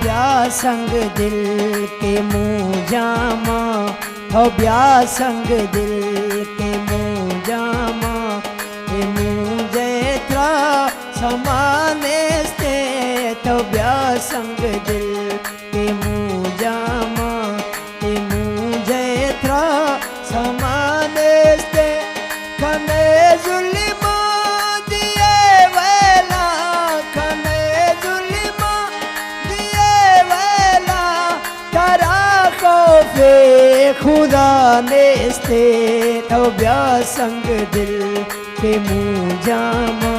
ब्या संग दिल के मुँह जामा हो ब्या संग दिल के मुँह जामा के मुँह जैत्रा समाने से तो ब्या संग दिल के मुँह जामा के मुँह जैत्रा समाने से खने जुल्मा दिए वेला खने जुल्मा दिए वेला तरा खौफे खुदा नेस्ते तो ब्या संग दिल के मुँह जामा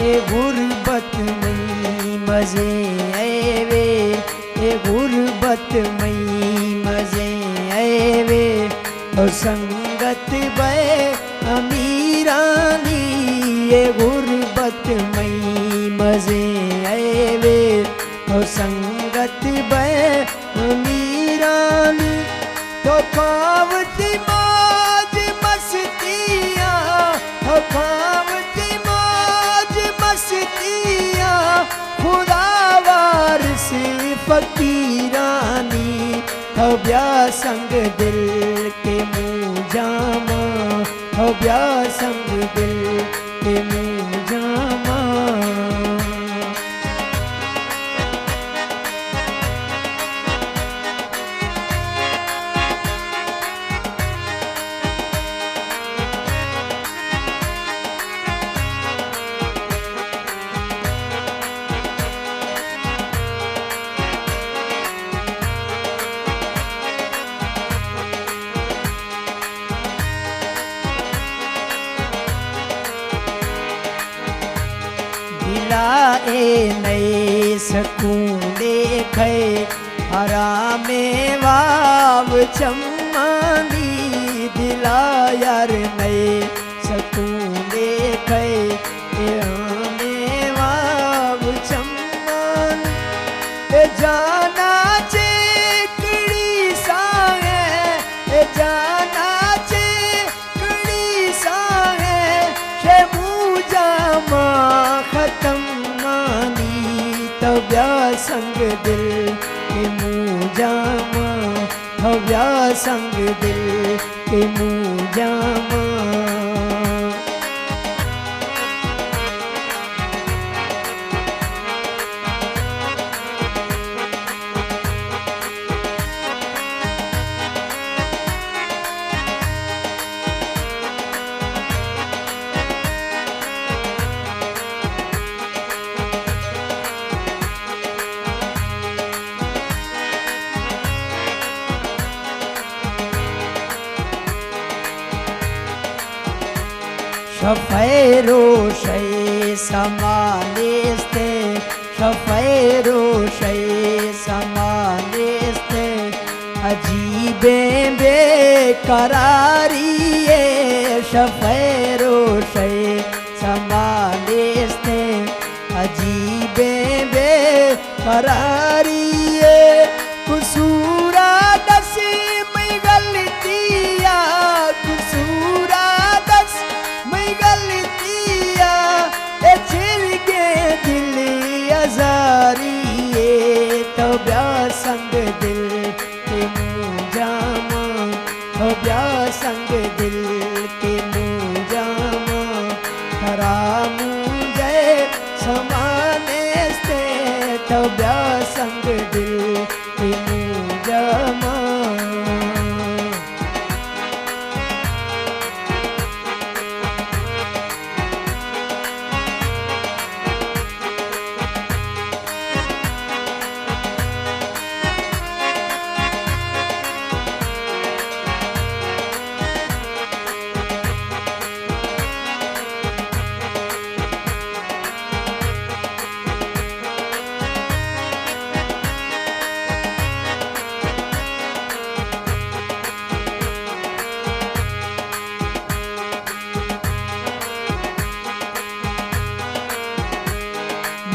ए गुरबत मई मजे आवे ए गुरबत मई मजे आवे और संगत बे अमीरानी ए गुरबत मई मजे आवे और संगत बे अमीरानी तो पावती मौज मस्तियाँ तो पावती मस्तियाँ खुदा वारसी फकीरानी हो ब्या संग दिल के मुँह जामा हो ब्या संग दिल के मुँह जामा दिलाए नए सकून देखे हरामे वाव चम्मानी दिला यार नए सकून देखे हरामे वाव चम्मानी ए जाना चेकड़ी साए ए जाना चेकड़ी साए शे मुँह जामा खत्म मानी तो ब्या संग दिल के मुँह जामा हो ब्या संग दिल के मुँह जामा शफैरो शे समानेस्ते शफैरो शे समानेस्ते अजीबे बेकरारी शफैरो शे समानेस्ते अजीबे बेकरारी कुसूरा दसी में गलतिया कुसूरा दस में गलतिया ए छिलके दिल अजारी तो ब्या संग दिल के मुँह जामा तो ब्या संग दिल के मुँह जामा हराम जय समाने से तो ब्या संग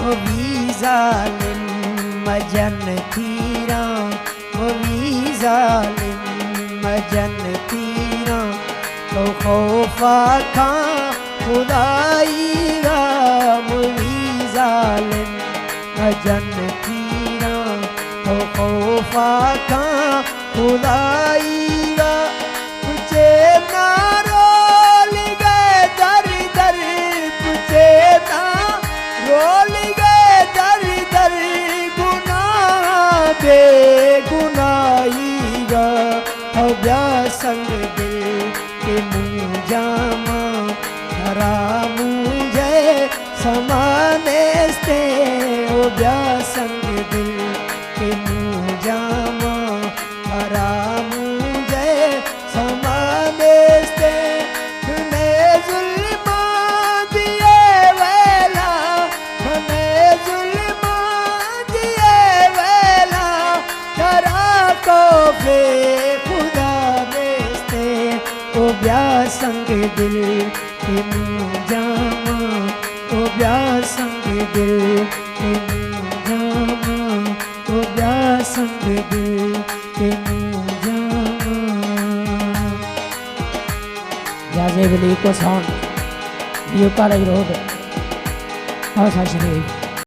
वो भी जालिम मजन तीरा वो भी जालिम मजन तीरा तो खौफा खा खुदाई गा वो भी जालिम मजन तीरा तो खौफा खा खुदाई गा तुझे ना रोल गए दर दर तुझे ना रोल गए दर दर गुनाह बेगुनाही गा अव्या संग दिल के मुँह जामा हरा मुझे समाने से अव्या संग दिल के मुँह जामा हरा मुझे समाने से तूने जुल्मा दिए वेला तूने जुल्मा दिए वेला करा को बे खुदा बेस्ते ओ ब्या संग दिल के मुँह जामा ओ ब्या संग दिल के मुँह जामा ओ ब्या संग दिल के मुँह जामा जाजे बली को साउंड यू का रोड और शरीफ